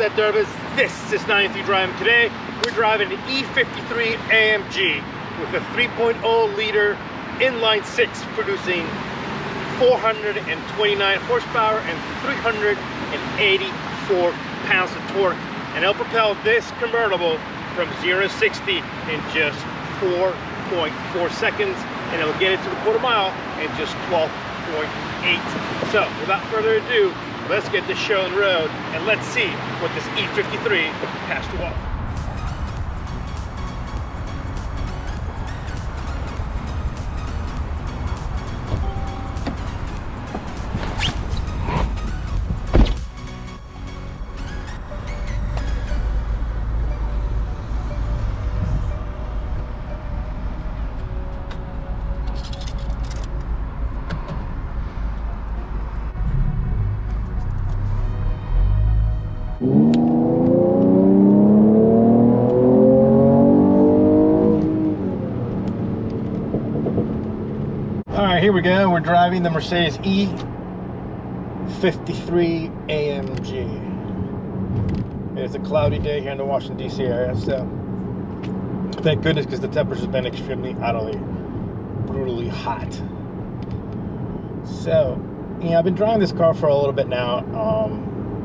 at Durbus. This is 93 Driving. Today we're driving an E53 AMG with a 3.0 liter inline six, producing 429 horsepower and 384 pounds of torque, and it'll propel this convertible from 0 to 60 in just 4.4 seconds, and it'll get it to the quarter mile in just 12.8. So without further ado, let's get this show on the road and let's see what this E53 has to offer. Here we go. We're driving the Mercedes E53 AMG. It's a cloudy day here in the Washington D.C. area, so thank goodness, because the temperature's been extremely, utterly, brutally hot. So, yeah, I've been driving this car for a little bit now,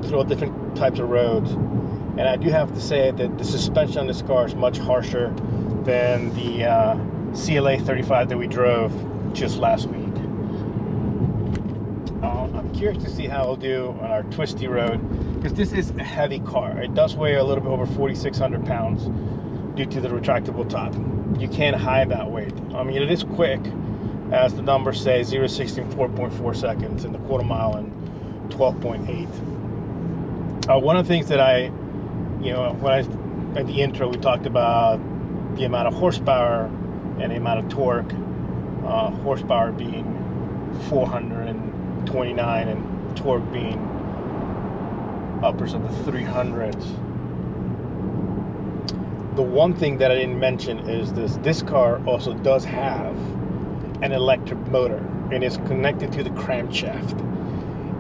through all different types of roads, and I do have to say that the suspension on this car is much harsher than the CLA 35 that we drove just last week. I'm curious to see how it'll do on our twisty road, because this is a heavy car. It does weigh a little bit over 4,600 pounds due to the retractable top. You can't hide that weight. I mean, it is quick, as the numbers say, 0 to 60 in 4.4 seconds and the quarter mile in 12.8. One of the things that at the intro, we talked about the amount of horsepower and the amount of torque. Horsepower being 429 and torque being uppers of the 300s. The one thing that I didn't mention is this car also does have an electric motor, and it's connected to the crankshaft,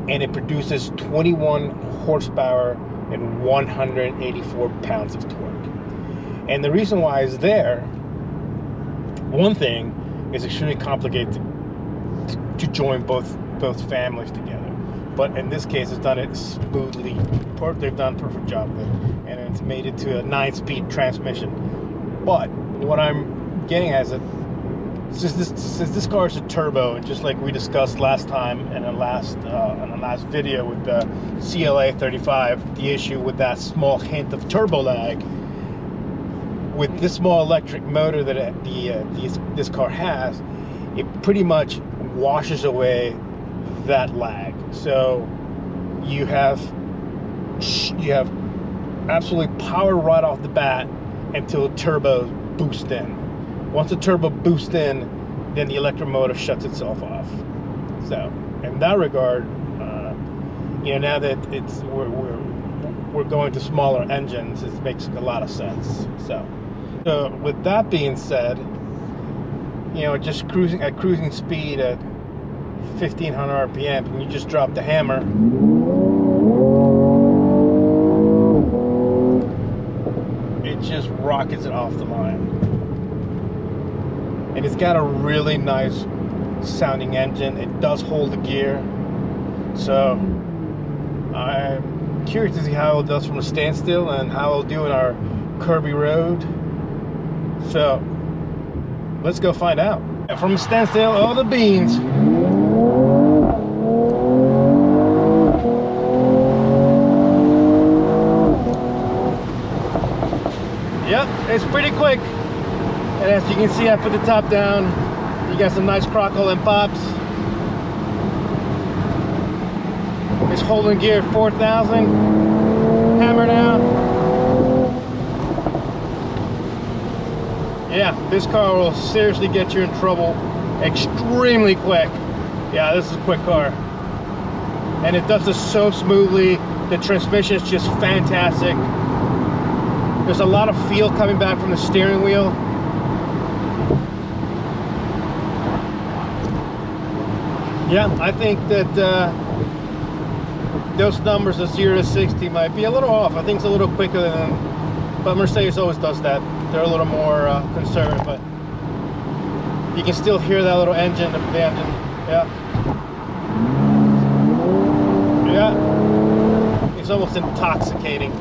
and it produces 21 horsepower and 184 pounds of torque. And the reason why it's there, one thing, it's extremely complicated to join both families together, but in this case it's done it smoothly. They've done a perfect job with it, and it's made it to a 9-speed transmission. But what I'm getting at is that since this car is a turbo, and just like we discussed last time in the last video with the CLA 35, the issue with that small hint of turbo lag, with this small electric motor that this car has, it pretty much washes away that lag. So you have absolutely power right off the bat until the turbo boosts in. Once the turbo boosts in, then the electric motor shuts itself off. So in that regard, now that we're going to smaller engines, it makes a lot of sense. So with that being said, just cruising at cruising speed at 1,500 RPM, and you just drop the hammer, it just rockets it off the line. And it's got a really nice sounding engine. It does hold the gear. So I'm curious to see how it does from a standstill and how it'll do in our curvy road. So let's go find out. From a standstill, all the beans. Yep, it's pretty quick. And as you can see, I put the top down. You got some nice crackle and pops. It's holding gear at 4,000. Hammer down. Yeah, this car will seriously get you in trouble extremely quick. Yeah, this is a quick car. And it does this so smoothly. The transmission is just fantastic. There's a lot of feel coming back from the steering wheel. Yeah, I think that those numbers of 0 to 60 might be a little off. I think it's a little quicker than, but Mercedes always does that. They're a little more conservative, but you can still hear that little engine, the engine, yeah. Yeah, it's almost intoxicating.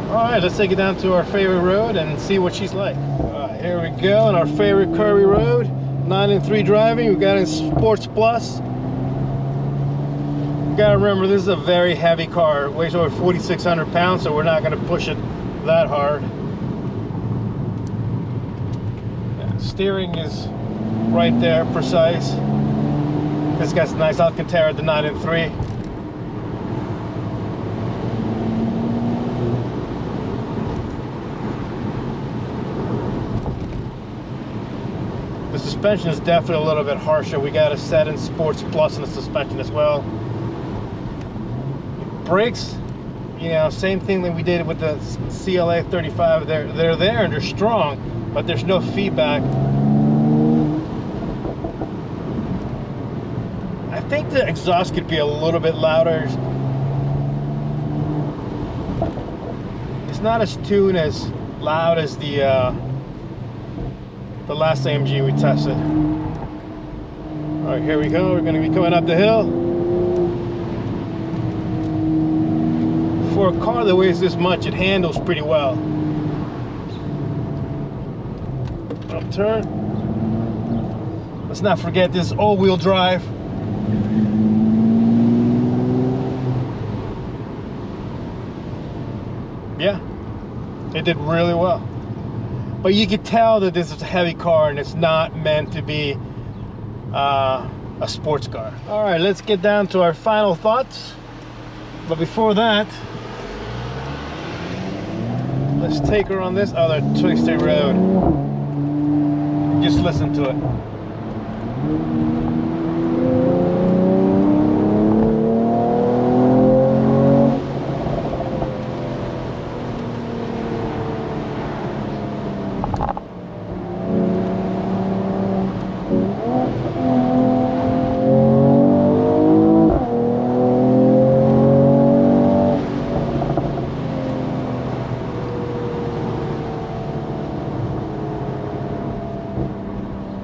All right, let's take it down to our favorite road and see what she's like. All right, here we go on our favorite curvy road. 9 and 3 driving. We got in Sports Plus. You gotta remember, this is a very heavy car. It weighs over 4,600 pounds, so we're not gonna push it that hard. Yeah, steering is right there, precise. This guy's nice Alcantara, the 9 and 3. The suspension is definitely a little bit harsher. We got a set in Sports Plus in the suspension as well. Brakes, you know, same thing that we did with the CLA 35. They're there and they're strong, but there's no feedback. I think the exhaust could be a little bit louder. It's not as tuned as loud as the last AMG we tested. All right, here we go. We're going to be coming up the hill. For a car that weighs this much, it handles pretty well. Upturn. Let's not forget this all-wheel drive. Yeah, it did really well. But you could tell that this is a heavy car and it's not meant to be a sports car. All right, let's get down to our final thoughts. But before that, let's take her on this other twisted road. Just listen to it.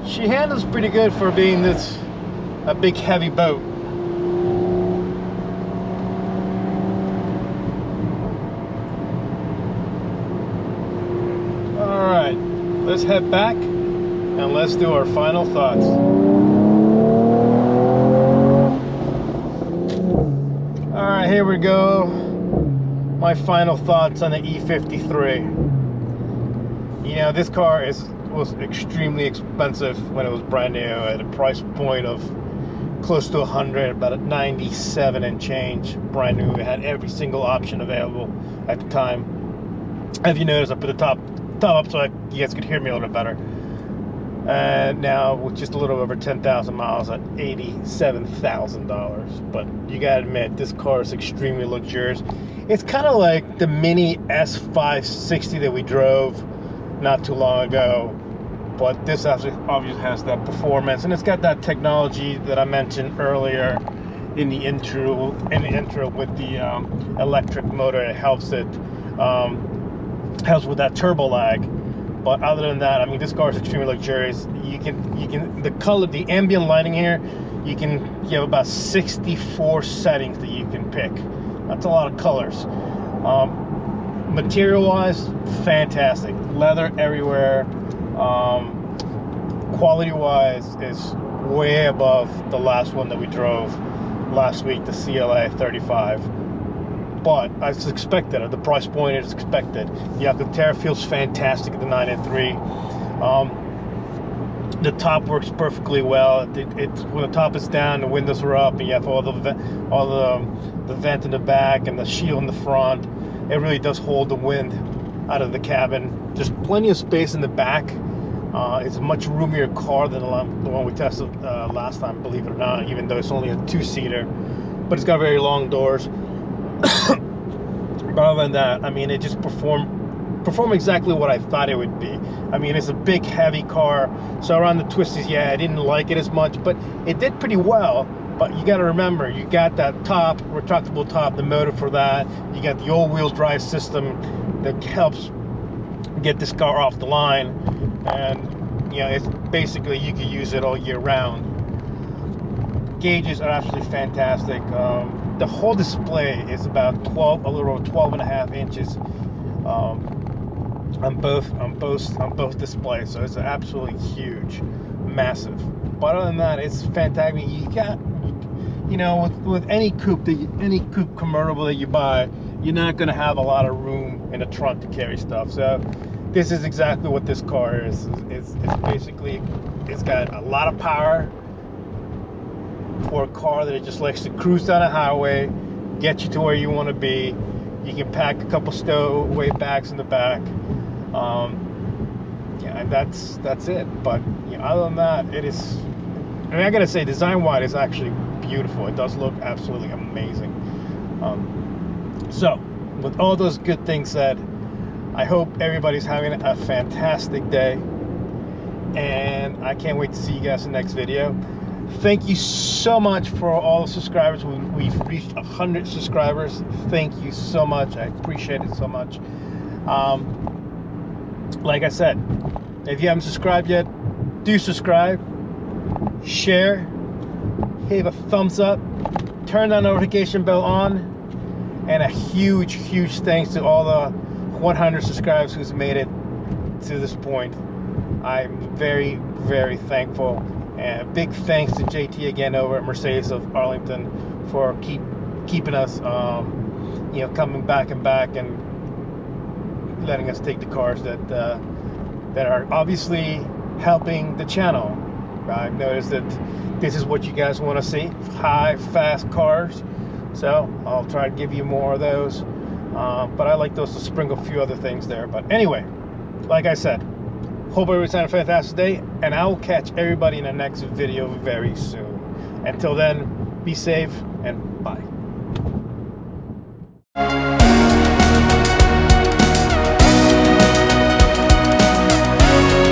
She handles pretty good for being a big heavy boat. All right, let's head back and let's do our final thoughts. All right, here we go. My final thoughts on the E53. You know, this car was extremely expensive when it was brand new, at a price point of close to 100, about 97 and change, brand new. It had every single option available at the time. If you notice, I put the top up so you guys could hear me a little bit better. And now with just a little over 10,000 miles at $87,000. But you gotta admit, this car is extremely luxurious. It's kind of like the mini S560 that we drove not too long ago, but this obviously has that performance, and it's got that technology that I mentioned earlier in the intro with the electric motor. It helps with that turbo lag. But other than that, I mean, this car is extremely luxurious. You can the color, the ambient lighting here, you have about 64 settings that you can pick. That's a lot of colors. Material wise, fantastic. Leather everywhere. Quality wise is way above the last one that we drove last week, the CLA 35. But as expected, at the price point it's expected. The Alcantara feels fantastic at the 9 and 3. The top works perfectly well. When the top is down, the windows are up, and you have all the vent in the back and the shield in the front. It really does hold the wind out of the cabin. There's plenty of space in the back. It's a much roomier car than the one we tested last time, believe it or not, even though it's only a 2-seater. But it's got very long doors. But other than that, I mean, it just performed exactly what I thought it would be. I mean, it's a big, heavy car, so around the twisties, yeah, I didn't like it as much, but it did pretty well. But you got to remember, you got that top, retractable top, the motor for that. You got the all-wheel drive system that helps get this car off the line, and you know, it's basically you can use it all year round. Gauges are absolutely fantastic. The whole display is about a little over 12.5 inches on both displays, so it's absolutely huge, massive. But other than that, it's fantastic. You got, you know, with any coupe convertible that you buy, you're not going to have a lot of room in the trunk to carry stuff. So this is exactly what this car is. It's basically, it's got a lot of power for a car that just likes to cruise down a highway, get you to where you want to be. You can pack a couple stowaway bags in the back. Yeah, and that's it. But you know, other than that, it is, I mean, I gotta say, design-wise, it's actually beautiful. It does look absolutely amazing. So, with all those good things said, I hope everybody's having a fantastic day, and I can't wait to see you guys in the next video. Thank you so much for all the subscribers. We've reached 100 subscribers. Thank you so much. I appreciate it so much. Like I said, if you haven't subscribed yet, do subscribe, share, give a thumbs up, turn that notification bell on, and a huge thanks to all the 100 subscribers who's made it to this point. I'm very thankful. And a big thanks to JT again over at Mercedes of Arlington for keeping us, you know, coming back and letting us take the cars that are obviously helping the channel. I've noticed that this is what you guys want to see: high, fast cars. So I'll try to give you more of those. But I like those to sprinkle a few other things there. But anyway, like I said, hope everybody's having a fantastic day, and I will catch everybody in the next video very soon. Until then, be safe and bye.